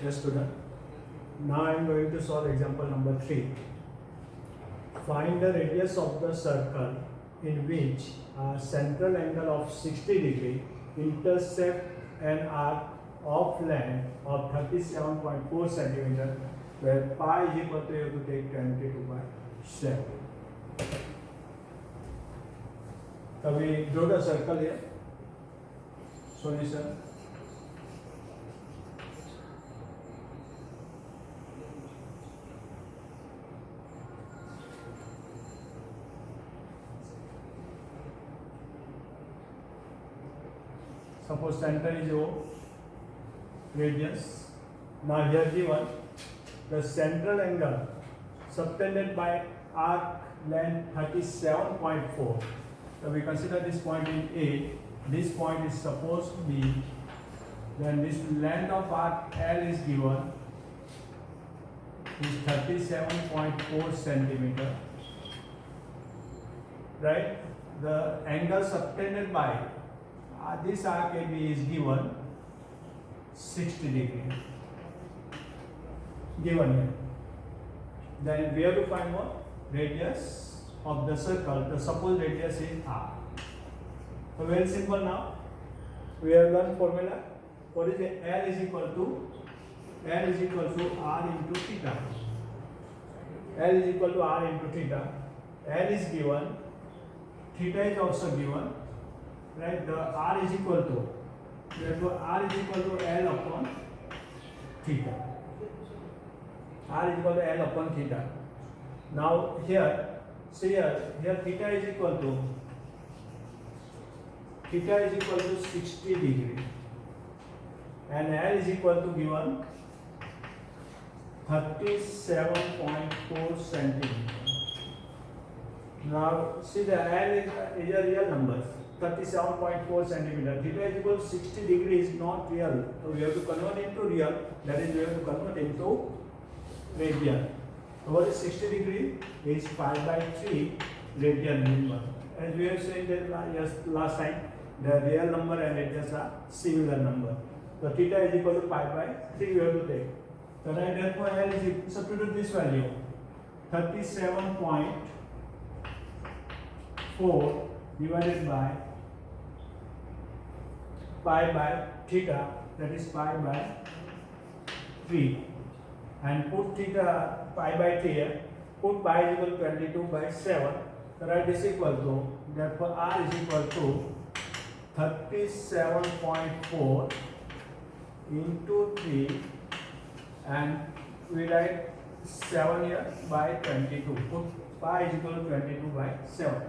Yes, student. Now I am going to solve example number 3. Find the radius of the circle in which a central angle of 60 degree intersect an arc of length of 37.4 centimeter, where pi is equal to, you have to take 22/7. So we draw the circle here. Solution. Suppose center is O, radius. Now here given the central angle subtended by arc length 37.4. So we consider this point in A. This point is supposed to be, then this length of arc L is given is 37.4 centimeter. Right? The angle subtended by this arc AB is given 60 degree. Given here. Then we have to find what? Radius of the circle. The supposed radius is R. So very simple now. We have learned formula. What is it? L is equal to R into theta. L is equal to R into theta. L is given. Theta is also given. Right? The R is equal to, therefore R is equal to L upon theta. R is equal to L upon theta. Now here, see here theta is equal to 60 degree and L is equal to given 37.4 centimeter. Now see the L is a real number. 37.4 centimeter. Theta is equal to 60 degree is not real. So we have to convert into real. That is, we have to convert into radian. So what is 60 degree? Is pi by 3 radian number. As we have said that last time, the real number and radians are similar number. So theta is equal to pi by 3 we have to take. So therefore L is equal, substitute this value 37.4 divided by pi by theta, that is pi by 3, and put theta pi by 3 here, put pi is equal to 22/7. So write this equal to, therefore R is equal to 37.4 into 3, and we write 7 here by 22. Put pi is equal to 22/7.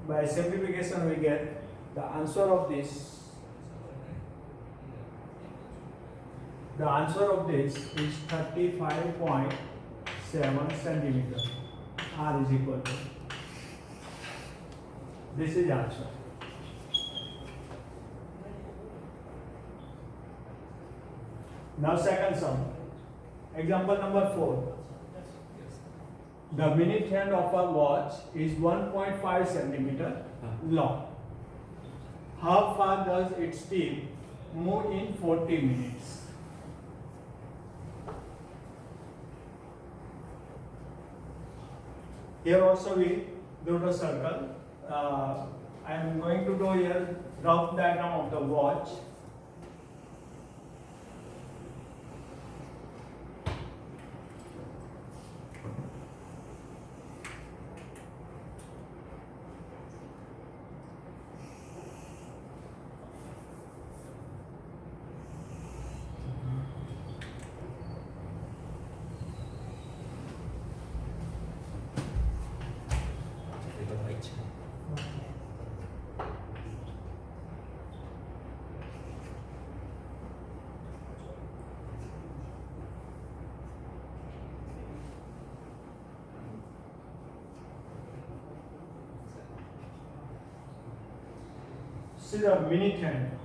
By simplification we get the answer of this. The answer of this is 35.7 centimeter. R is equal to. This is answer. Now second sum. Example number 4. The minute hand of a watch is 1.5 centimeter long. How far does its tip move in 40 minutes? Here also we draw the circle. I am going to draw here rough diagram of the watch. See the minute hand.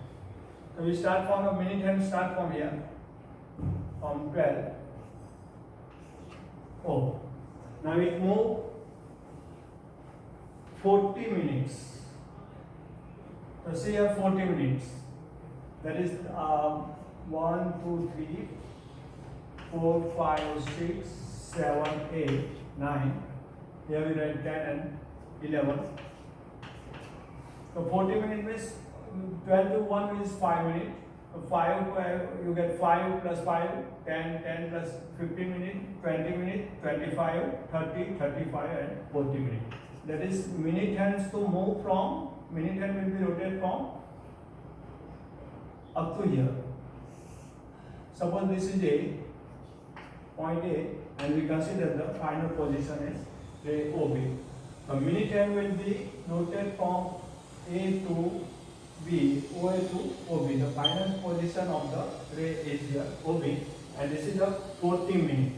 So we start from the minute hand, start from here, from 12. Oh, now it move 40 minutes. So see here 40 minutes. That is 1, 2, 3, 4, 5, 6, 7, 8, 9. Here we write 10 and 11. So 40 minutes means 12 to 1 means 5 minutes. So 5, you get 5 plus 5, 10, 10 plus 15 minutes, 20 minutes, 25, 30, 35 and 40 minutes. That is minute hands to move from, minute hand will be rotated from up to here. Suppose this is A, point A, and we consider the final position is the OB. The minute hand will be rotated from A to B, OA to OB. The final position of the ray is here, OB, and this is the 40 minute.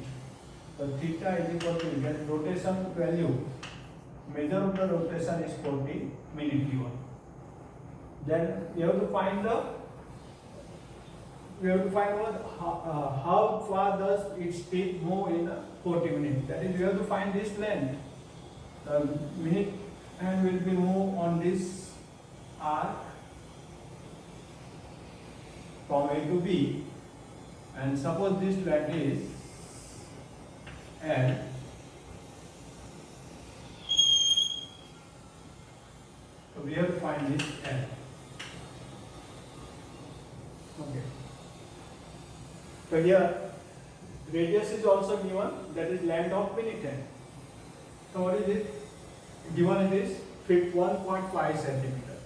So theta is equal to, get rotation value, measure of the rotation is 40 minute given. Then we have to find how far does its tip move in 40 minutes. That is, we have to find this length. The minute hand will be moved on this arc from A to B, and suppose this length is L. So we have to find this L. Okay. So here radius is also given, that is length of minute hand. So what is it? Given it is 1.5 centimeter.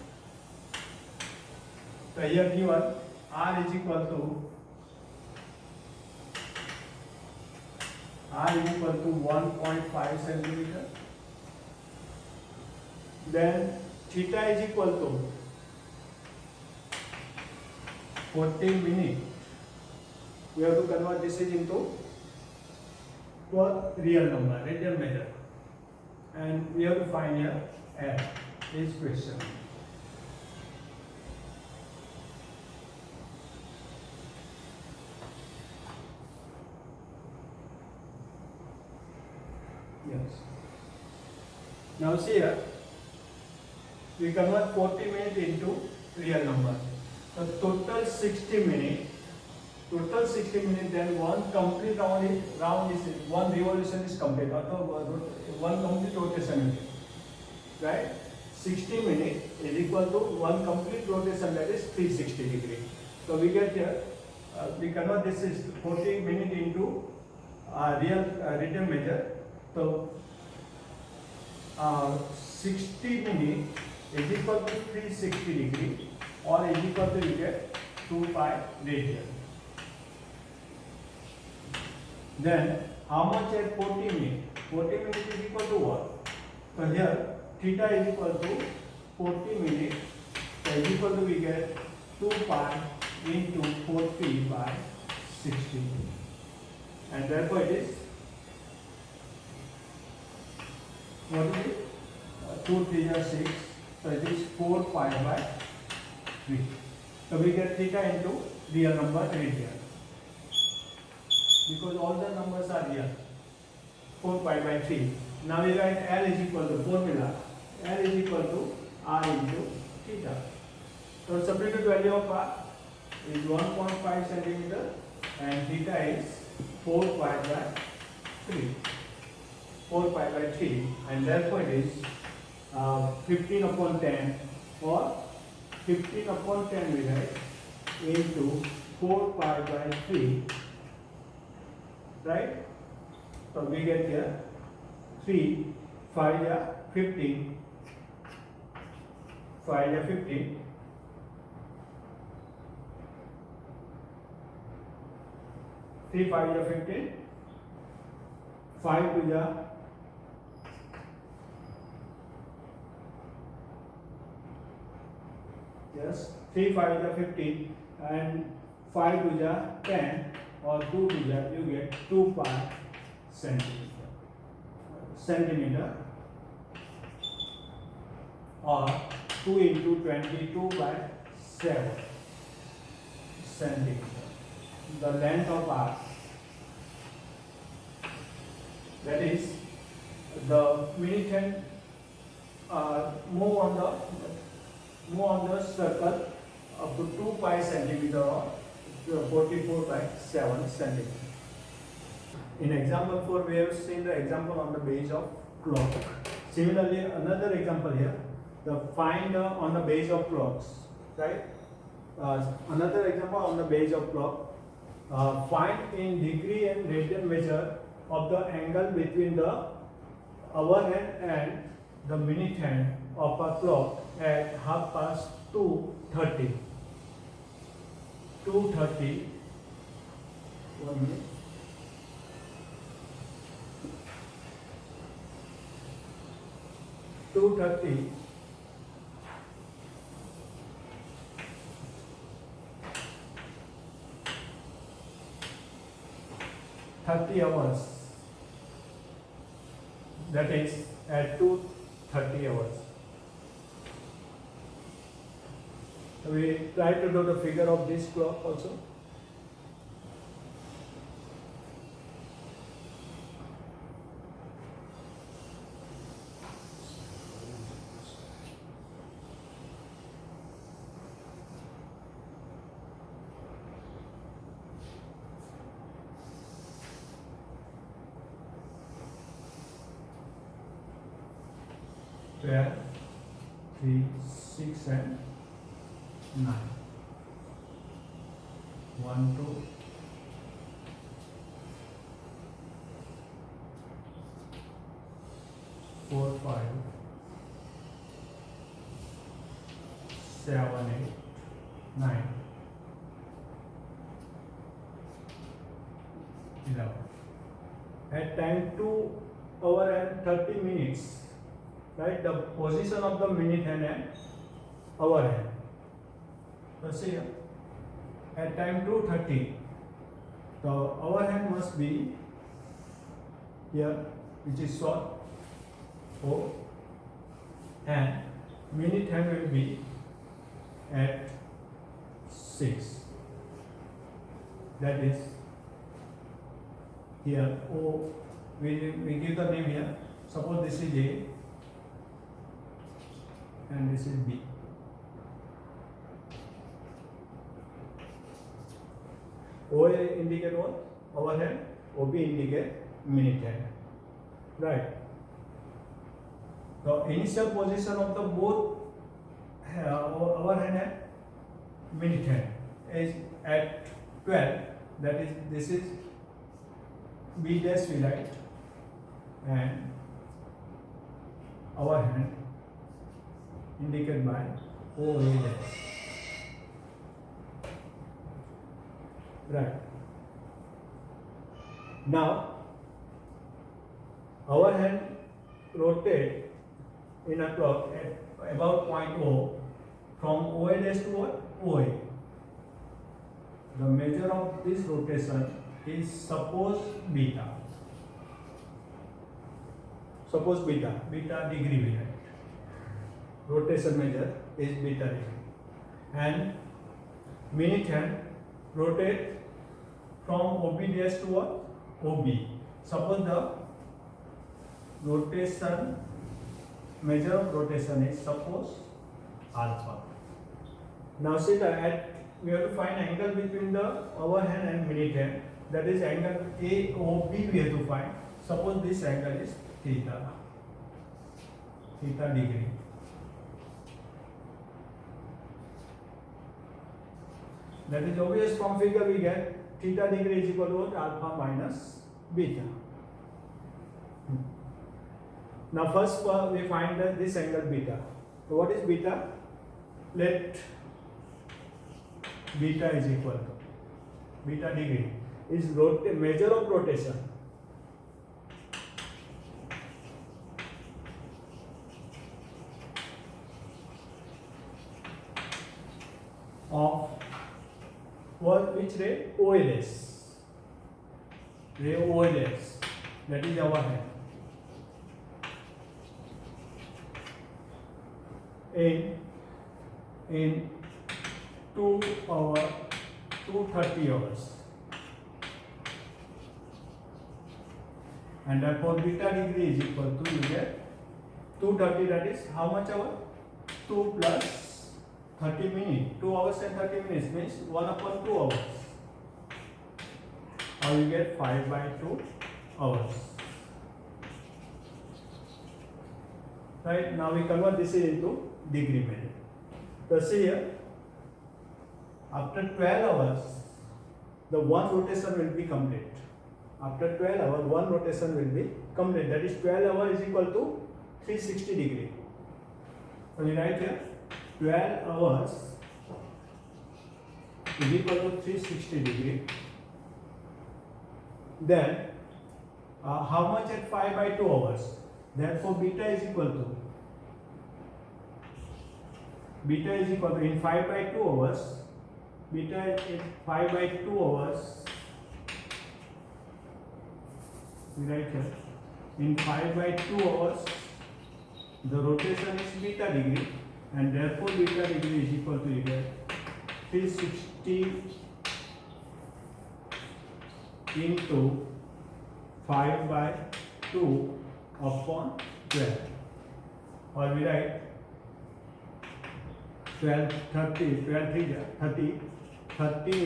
So here given R is equal to 1.5 centimeter. Then theta is equal to 40 minutes. We have to convert this into a real number, radian measure, and we have to find here L is question. Yes. Now see here, we convert 40 minutes into real number. So total 60 minutes. Total 60 minutes, then one complete round is one revolution is complete, or one complete rotation is, right? 60 minutes is equal to one complete rotation, that is 360 degrees. So we get here, we convert this is 40 minutes into real written measure. So 60 minutes is equal to 360 degrees, or is equal to, you get 2 pi radian. Then how much at 40 minutes? 40 minutes is equal to what? So here theta is equal to 40 minutes, so is equal to, we get 2 pi into 40 by 60, and therefore it is, what is it? 2 3 are 6, so it is 4 pi by 3. So we get theta into real number radian, because all the numbers are real. 4 pi by 3. Now we write L is equal to, formula, L is equal to R into theta. So substitute value of R is 1.5 centimeter and theta is 4 pi by 3. 4 pi by 3, and therefore it is 15 upon 10, or 15 upon 10 we write into 4 pi by 3. Right? So we get here 3, 5 yeah, 15, 5 yeah, 15, 3 5 yeah, 15, 5 2 yeah, yes, 3 5 yeah, 15, and 5 2 yeah, 10, or 2 to that, you get 2 pi centimeter, or 2 into 22 by 7 centimeter. The length of R, that is the minute hand move on the circle up to 2 pi centimeter, or 44 by 7 centimeter. In example 4, we have seen the example on the base of clock. Similarly, another example here, the find on the base of clocks, right? Another example on the base of clock. Find in degree and radian measure of the angle between the hour hand and the minute hand of a clock at 2:30. 2:30. 1 minute. 2:30 30 hours, that is at 2:30 hours. We try to do the figure of this clock also. Where 3, 6 and 9. 1, 2, 4, 5, 7, 8, 9, 11. At time 2 hour and 30 minutes. Right, the position of the minute hand and hour hand. So see here, at time 2:30, the hour hand must be here, which is short O, and minute hand will be at 6. That is here O. We give the name here. Suppose this is A. And this is B. OA indicate what? Hour hand. OB indicate minute hand. Right. The initial position of the both hour hand and minute hand is at 12. That is, this is B dash we write, and hour hand indicated by OA dash. Right. Now, our hand rotate in a clock at about point O from OA dash to what? OA. The measure of this rotation is suppose beta. Suppose beta degree we write. Rotation measure is beta degree. And minute hand rotate from OB dash to what? OB. Suppose the rotation measure of rotation is suppose alpha. Now see that we have to find angle between the hour hand and minute hand. That is angle AOB we have to find. Suppose this angle is theta degree. That is obvious, from figure we get theta degree is equal to alpha minus beta. Now first we find that this angle beta. So what is beta? Let beta is equal to beta degree is measure of rotation of which ray? OA dash. Ray OA dash. That is our hand. In 2:30 hours. And therefore beta degree is equal to, you get 2:30, that is how much hour? 2 plus 30 minutes. 2 hours and 30 minutes means 1/2 hours. Now you get 5/2 hours. Right, now we convert this into degree measure. So see here, after 12 hours, the one rotation will be complete. After 12 hours, one rotation will be complete. That is 12 hours is equal to 360 degree. So we write here 12 hours is equal to 360 degree. Then how much at 5 by 2 hours? Therefore beta is equal to in 5 by 2 hours, beta is 5 by 2 hours. We write here in 5 by 2 hours the rotation is beta degree, and therefore beta degree is equal to 360 into 5 by 2 upon 12, or we write 30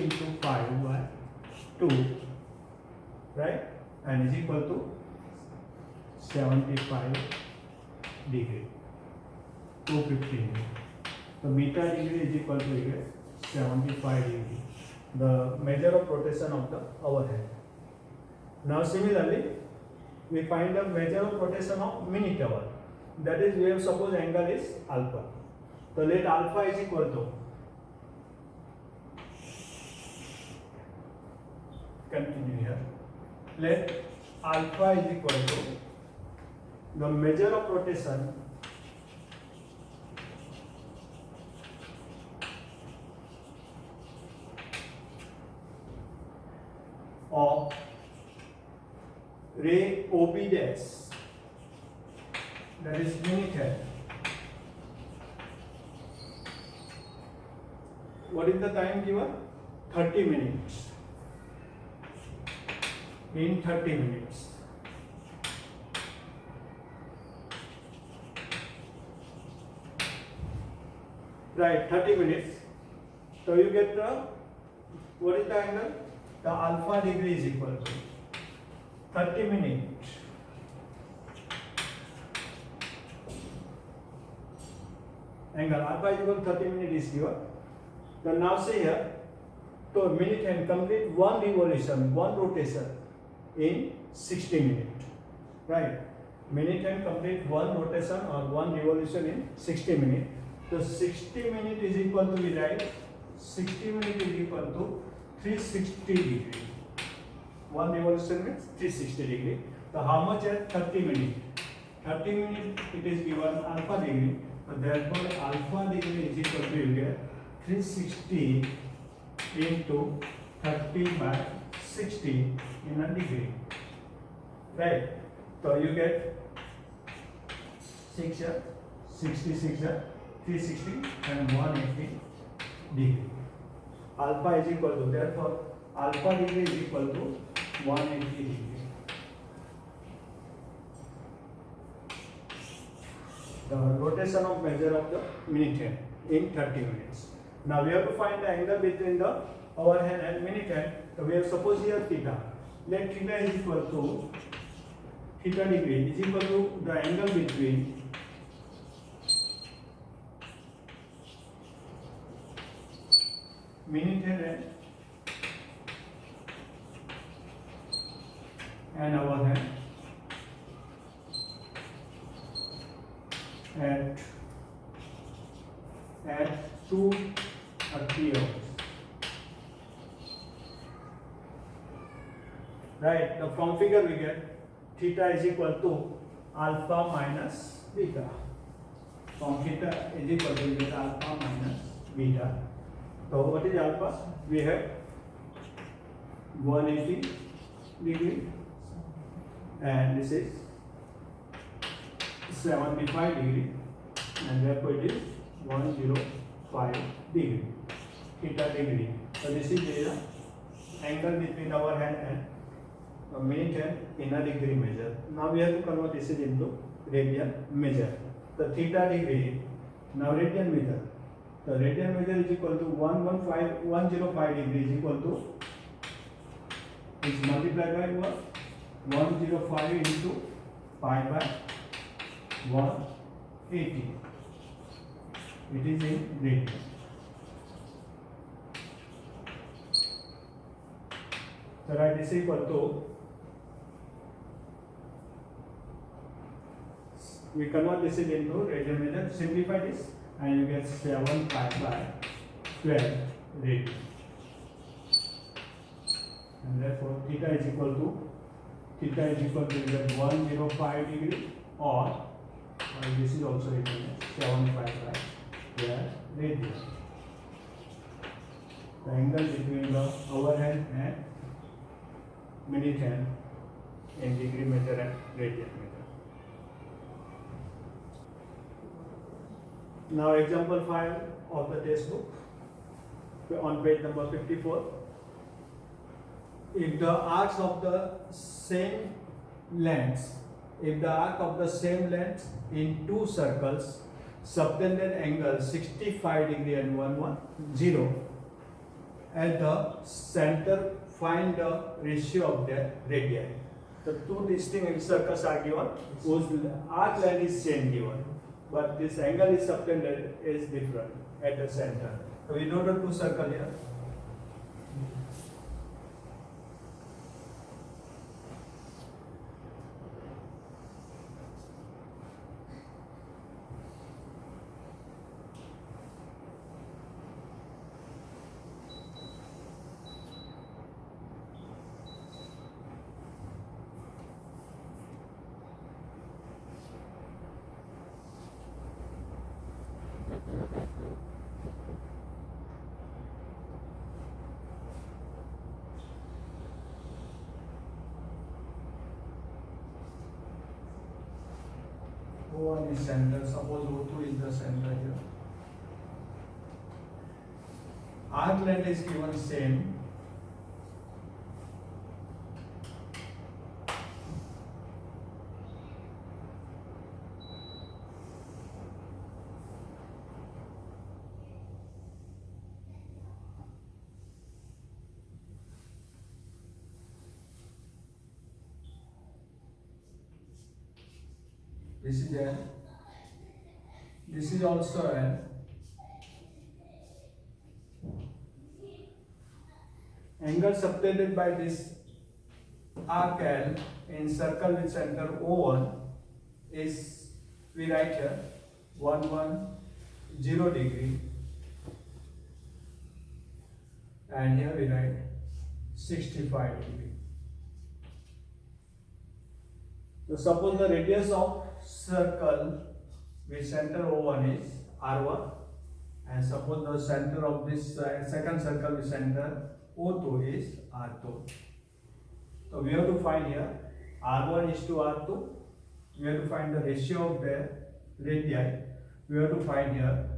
into 5 by 2, right, and is equal to 75 degree, 215. So beta degree is equal to 75 degree, the measure of rotation of the overhead. Now similarly, we find the measure of rotation of minute hour. That is, we have suppose angle is alpha. So let alpha is equal to, continue here, let alpha is equal to the measure of rotation of ray OB dash, that is minute head. What is the time given? 30 minutes. In 30 minutes. Right, 30 minutes. So you get the, what is the angle? The alpha degree is equal to 30 minutes. Angle alpha is equal to 30 minutes is given. So now see here, so minute can complete one revolution, one rotation in 60 minutes. Right? Minute can complete one rotation or one revolution in 60 minutes. So 60 minutes is equal to, we write 60 minutes is equal to 360 degree. One revolution means 360 degree. So how much at 30 minutes? 30 minutes it is given alpha degree. So therefore alpha degree is equal to, you get 360 into 30 by 60 in a degree. Right? So you get 6 here, 66 here, 360 and 180 degree. Alpha is equal to, therefore alpha degree is equal to 180 degree. The rotation of measure of the minute hand in 30 minutes. Now we have to find the angle between the overhand and minute hand. So we have suppose here theta. Let theta is equal to, theta degree is equal to the angle between minute hand and overhand at 2 or 3 hours. Right, now from figure we get theta is equal to alpha minus beta. From theta is equal to, we get alpha minus beta. So what is alpha? We have 180 degree and this is 75 degree, and therefore it is 105 degree, theta degree. So this is the angle between our hand and minute hand in a degree measure. Now we have to convert this into radian measure. The theta degree, now radian measure. The radian measure is equal to 105 degree is equal to, is multiplied by what? 105 into pi by 180. It is in radian. So write this equal to, we convert this into radian meter, simplify this and you get 7 pi by 12 radian. And therefore theta is equal to either 105 degree or this is also written as 7 pi by 12 radian. The angle between the overhead and minute hand in degree meter and radian meter. Now example 5 of the textbook on page number 54. If the arcs of the same lengths, in two circles subtended angle 65 degree and 110, at the center find the ratio of their radii. The two distinct circles are given, whose arc length is same given, but this angle is subtended is different at the center. So we know the two circle here. O1 is center, suppose O2 is the center here. Arc length is given same. This is also an angle subtended by this arc L in circle with center O1 is, we write here 110 degree, and here we write 65 degree. So suppose the radius of circle with center O1 is R1, and suppose the center of this second circle with center O2 is R2. So we have to find here R1 is to R2. We have to find the ratio of the radii. We have to find here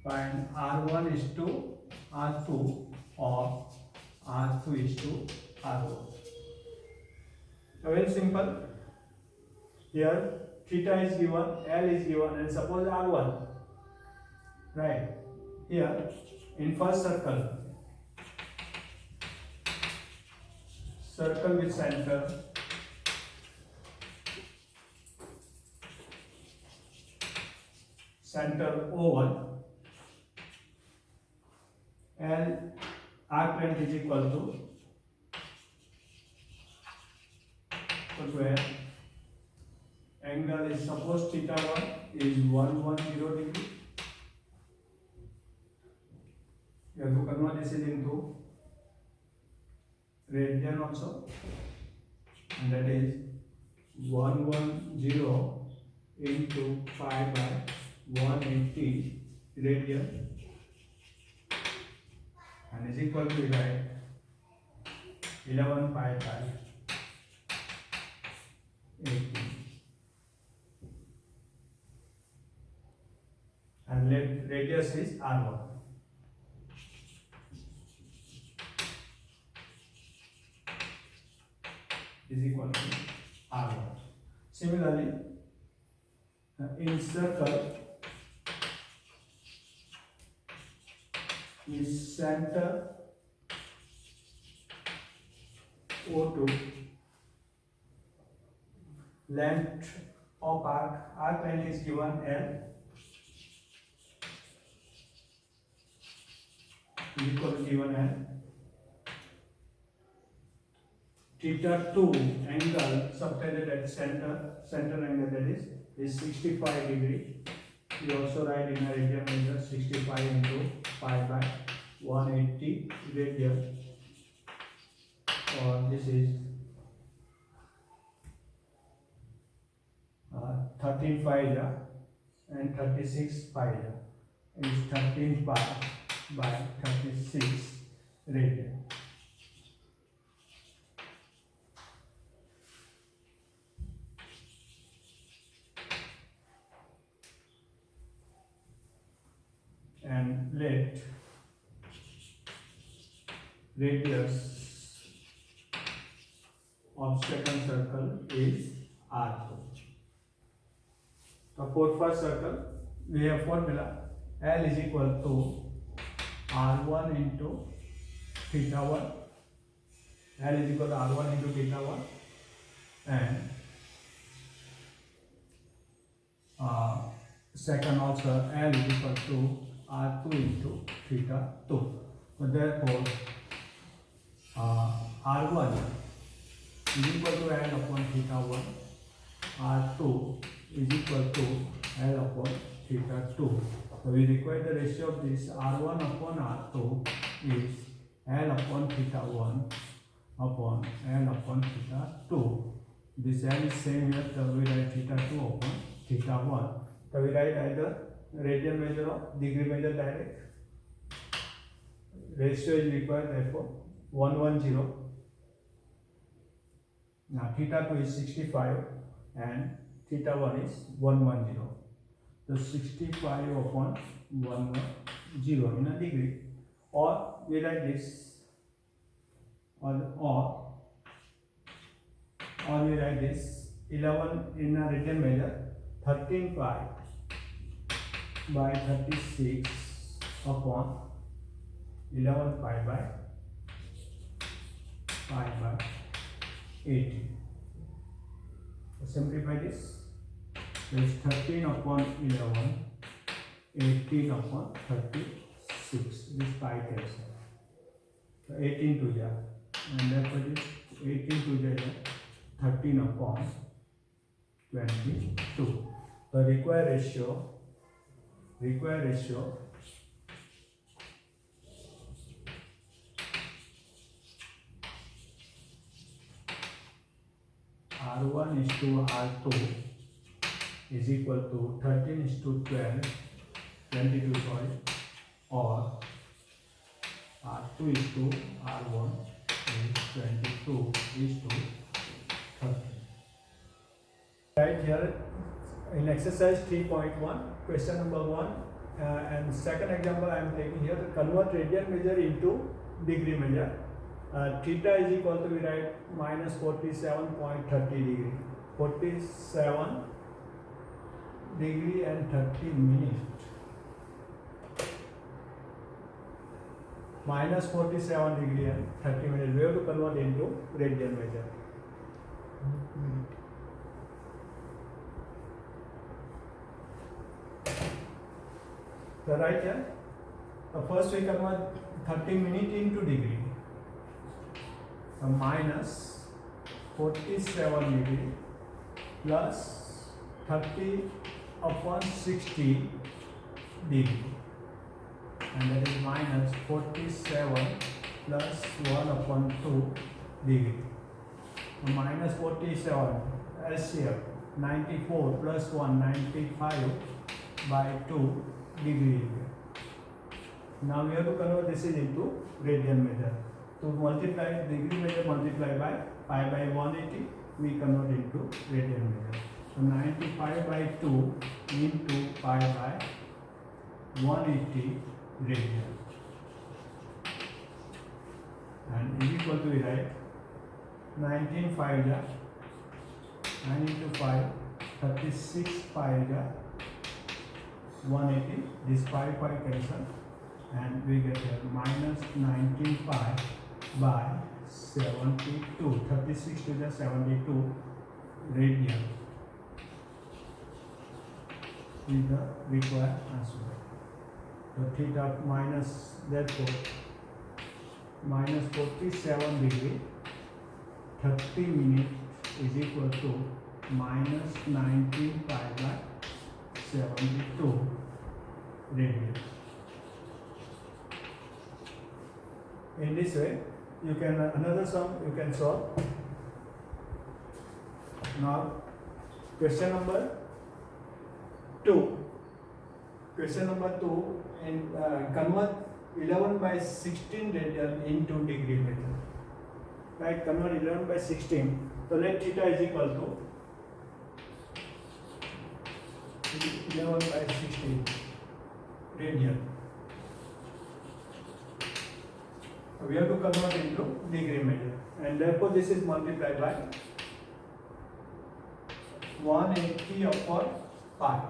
find R1 is to R2 or R2 is to R1. So very simple. Here theta is given, L is given, and suppose R1. Right. Here in first circle with center O1, L arc length is equal to where angle is, suppose theta 1 is 110 degree. You have to convert this into radian also, and that is 110 into pi by 180 radian, and is equal to 11 pi by 80. And radius is R1. Is equal to R1. Similarly, in circle is center O2, length of arc length is given L is equal to given L. Theta 2 angle subtended at center angle, that is 65 degree. We also write in a radian measure 65 into pi by 180 radian, or this is 13 pi and 36 pi is 13 pi by 36 radian. And let radius of second circle is R2. So for first circle we have formula L is equal to R1 into theta 1. L is equal to R1 into theta 1, and second also L is equal to R2 into theta 2. So therefore R1 is equal to L upon theta 1, R2 is equal to L upon theta 2. So we require the ratio of this R1 upon R2 is L upon theta 1 upon L upon theta 2. This L is same here, so we write theta 2 upon theta 1. So we write either radian measure or degree measure direct. Ratio is required, therefore 110. Now theta 2 is 65 and theta 1 is 110. So 65 upon 110 in a degree, or we write this, or we write this 11 in a radian measure, 13 pi by 36 upon 11 pi by 80. So simplify this. So it's 13 upon 11, 18 upon 36. This pi cancel. So 18 to ja, and therefore this 18 to ja, 13 upon 22. The required ratio R1 is to R2 is equal to 13 is to 12, 22 sorry, or R2 is to R1 is 22 is to 30. Right here in exercise 3.1, question number 1 and second example I am taking here, convert radian measure into degree measure. Theta is equal to, we write minus 47.30 degree, 47 degree and 30 minutes. Minus 47 degree and 30 minutes. We have to convert into radian measure. So right here, first we convert 30 minutes into degree. So minus 47 degree plus 30 upon 60 degree, and that is minus 47 plus 1 upon 2 degree. So minus 47 LCM 94 plus 1 95 by 2 degree. Now we have to convert this into radian measure. To multiply degree measure multiply by pi by 180, we convert into radian measure. So 95 by 2 into pi by 180 radian, and is equal to, we write 19 5 ja, 9 into 5, 36 pi ja, 180, this pi cancel, and we get here minus 19 pi by 72, 36 to the 72 radian is the required answer. So theta minus, therefore minus 47 degree 30 minutes is equal to minus 19 pi by 72 radian. In this way, you can another sum you can solve. Now, question number 2. Question number 2, and convert 11 by 16 radian into degree meter. Right, convert 11 by 16. So let theta is equal to 11 by 16 radian. We have to convert into degree measure, and therefore this is multiplied by 180 upon pi,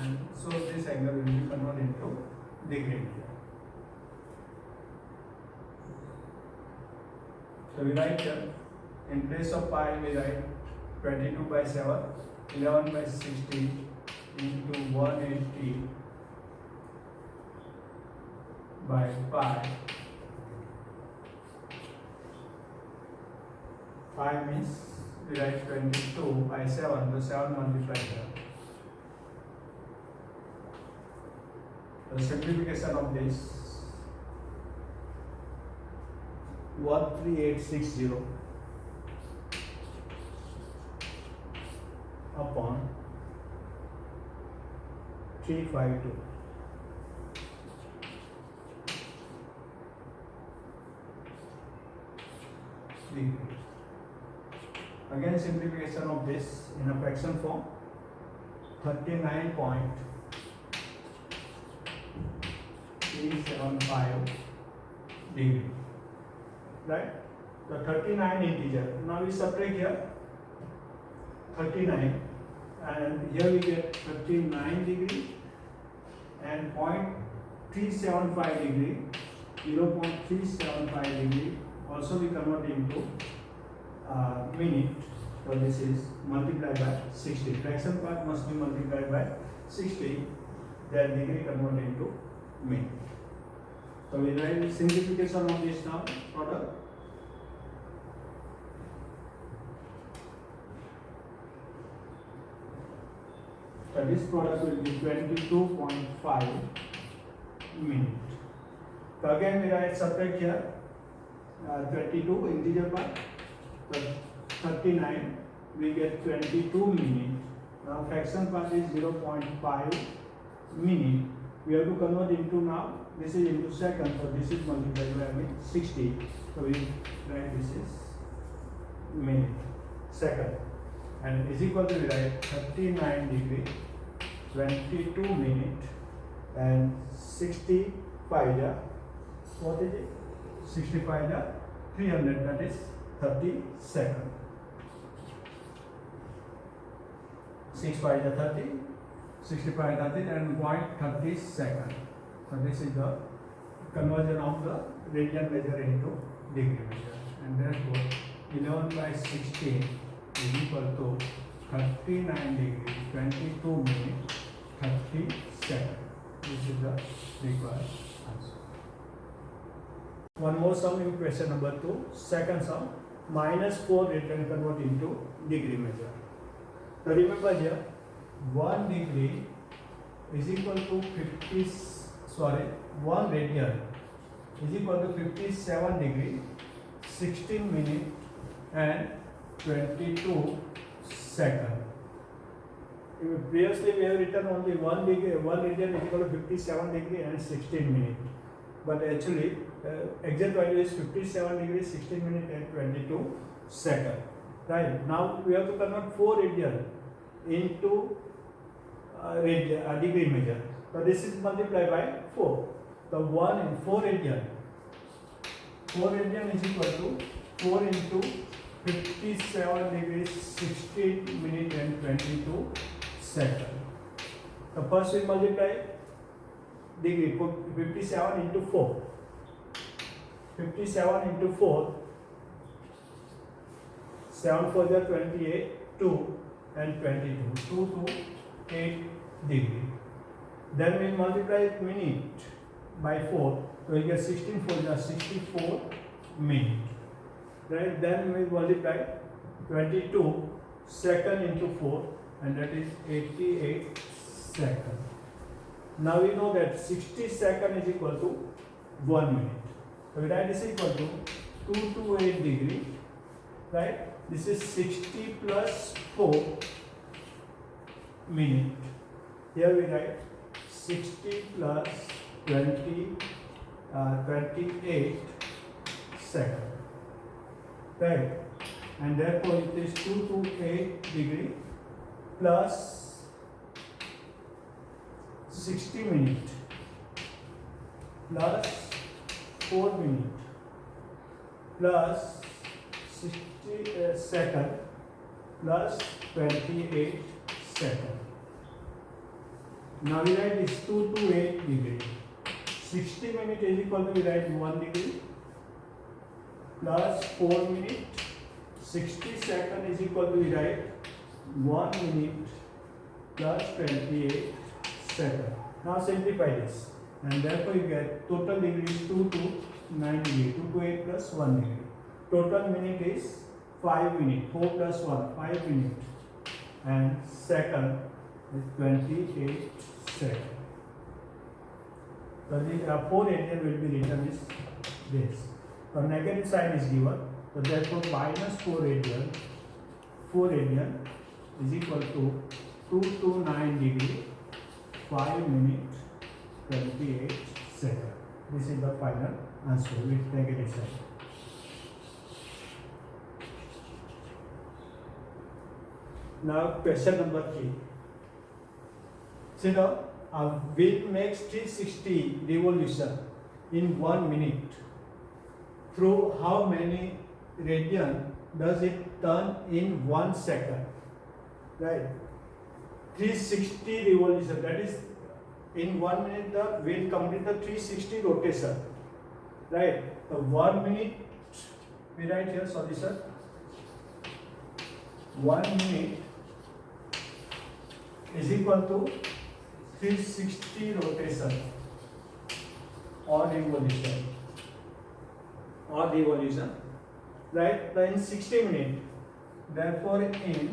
and so this angle will be converted into degree measure. So we write here, in place of pi we write 22 by 7, 11 by 16 into 180 by pi. Pi means we write 22 by 7, the 7 multiplied here. The simplification of this 13860 upon 352. Degree. Again, simplification of this in a fraction form, 39.375 degree. Right? The 39 integer. Now we subtract here 39, and here we get 39 degree and 0.375 degree, 0.375 degree. Also we convert into minute. So this is multiplied by 60. Fraction part must be multiplied by 60. Then degree converted into minute. So we write simplification of this now product. So this product will be 22.5 minute. So again we write subtract here 22 integer part. So 39 we get 22 minute. Now fraction part is 0.5 minute. We have to convert into now, this is into second, so this is multiplied by 60. So we write this is minute, second, and is equal to we write 39 degree, 22 minute, and 65 ja, what is it? 65 ja 300, that is 30 second. 6 pi ja 30, 65 30, and 0.30 second. So this is the conversion of the radian measure into degree measure, and therefore 11 by 16 is equal to 39 degree, 22 minute, 30 second. This is the required answer. One more sum in question number 2. Second sum, minus 4 radian convert into degree measure. So remember here, 1 degree is equal to 1 radian is equal to 57 degree, 16 minute, and 22 second. Previously we have written only 1 radian is equal to 57 degree and 16 minute, but actually exact value is 57 degree, 16 minute, and 22 second. Right? Now we have to convert 4 radian into degree measure. So this is multiplied by 4. The 1 in 4 radian. 4 radian is equal to 4 into 57 degrees, 16 minute, and 22 second. So first we multiply degree. Put 57 into 4. 57 into 4. 7 4 are 28, 2 and 22. 2 to 8 degree. Then we multiply minute by 4. So we get 16 4 are 64 minute. Right? Then we multiply 22 second into 4, and that is 88 second. Now we know that 60 second is equal to 1 minute. So we write this equal to 228 degree. Right? This is 60 plus 4 minute. Here we write 60 plus 28 second. Right? And therefore it is 228 degree plus 60 minute plus 4 minute plus 60 second plus 28 second. Now we write this 228 degree. 60 minute is equal to, we write 1 degree plus 4 minute. 60 second is equal to, we write 1 minute plus 28 second. Now simplify this, and therefore you get total degree is 2 to 9 degree. 2 to 8 plus 1 degree. Total minute is 5 minute. 4 plus 1, 5 minute. And second is 28 second. So the 4 radian will be written as this. So negative sign is given. So therefore minus 4 radian is equal to 2 to 9 degree, 5 minute, 28 second. This is the final answer with negative sign. Now question number 3. See now, a wheel makes 360 revolution in 1 minute. Through how many radian does it turn in 1 second? Right? 360 revolution, that is in 1 minute the wheel complete the 360 rotation. Right? The 1 minute, we write here solution. 1 minute is equal to 360 rotation or revolution. Right? Then in 60 minutes, therefore in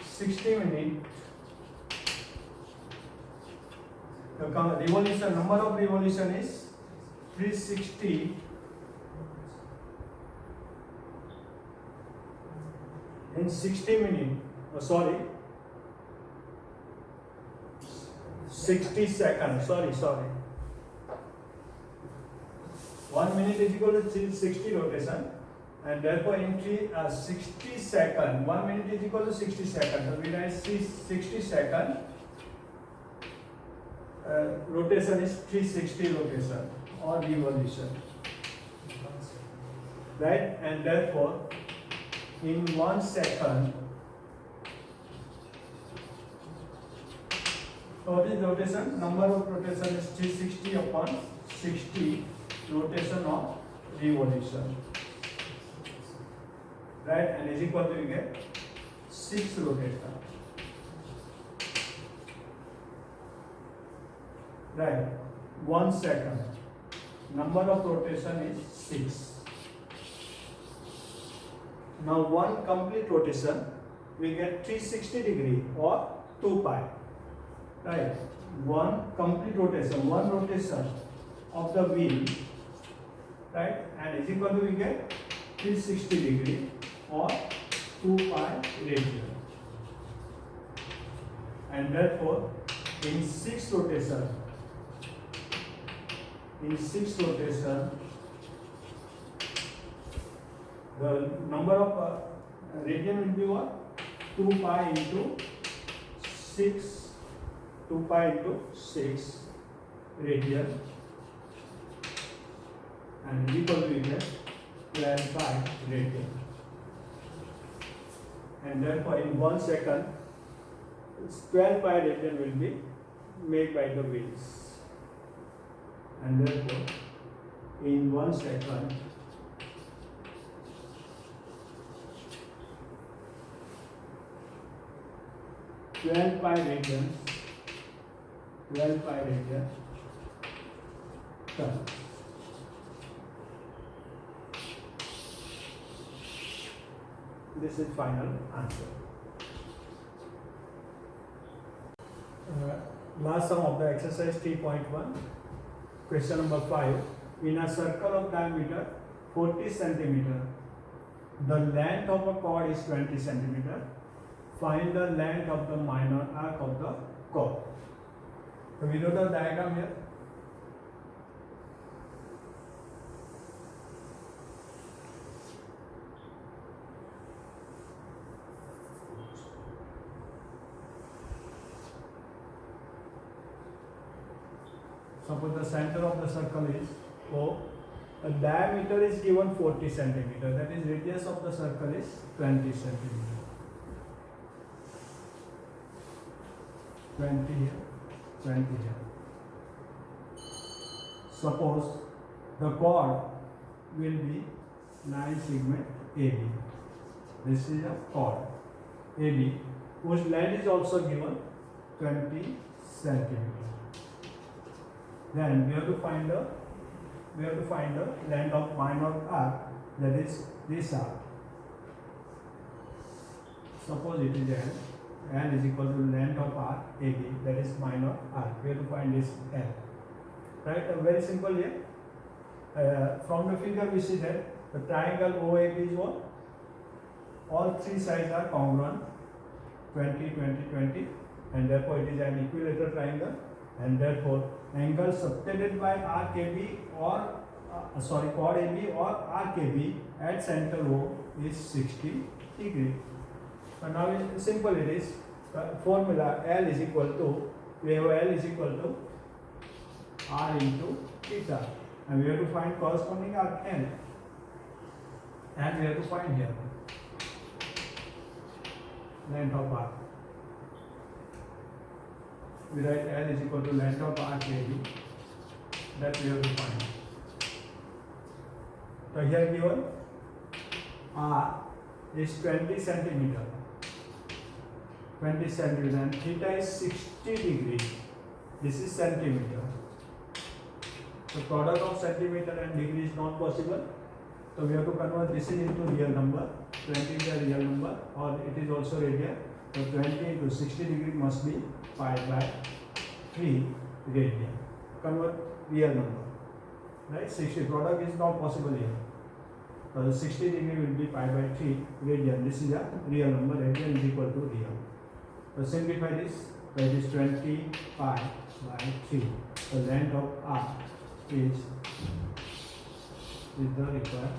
60 minutes the revolution, number of revolution is 360 in 60 minutes. 60 seconds. 1 minute is equal to 360 rotation, and therefore in 60 seconds, 1 minute is equal to 60 seconds. So we write 60 seconds. Rotation is 360 rotation or revolution. Right? And therefore in 1 second, total rotation, number of rotation is 360 upon 60 rotation of revolution. Right? And is equal to, you get 6 rotation. Right? 1 second. Number of rotation is 6. Now 1 complete rotation, we get 360 degree or 2 pi. Right? 1 complete rotation, 1 rotation of the wheel, right? And is equal to, we get 360 degree or 2 pi radian. And therefore in 6 rotation, the number of radian will be what? 2 pi into 6. 2 pi into 6 radian, and equal to, we get 12 pi radian. And therefore in 1 second 12 pi radian will be made by the wheels, and therefore in 1 second twelve pi radians turn. This is final answer. Last sum of the exercise 3.1. Question number 5. In a circle of diameter 40 centimeter, the length of a chord is 20 centimeter. Find the length of the minor arc of the chord. So we know the diagram here. Suppose the center of the circle is O. The diameter is given 40 centimeter. That is, radius of the circle is 20 centimeter. 20 here, 20 here. Suppose the chord will be 9 segment AB. This is a chord AB whose length is also given 20 centimeter. Then we have to find the length of minor arc, that is this arc. Suppose it is L is equal to length of arc AB, that is minor arc. We have to find this L. Right? Very simple here. From the figure we see that the triangle OAB is what? All three sides are congruent, 20, 20, 20, and therefore it is an equilateral triangle, and therefore angle subtended by arc AB or chord AB or arc AB at center O is 60 degree. So now it's simple. It is formula L is equal to, we have L is equal to R into theta, and we have to find corresponding arc L, and we have to find here length of arc. We write L is equal to length of arc AB, that we have to find. So here given R is 20 centimeter, and theta is 60 degree. This is centimeter. The product of centimeter and degree is not possible. So we have to convert this into real number. 20 is a real number, or it is also radian. So 20 into 60 degree must be pi by 3 radian. Convert real number. Right? 60 product is not possible here. So 60 degree will be pi by 3 radian. This is a real number. Radian is equal to real. So simplify this. So it is 20 pi by 3. The length of arc is the required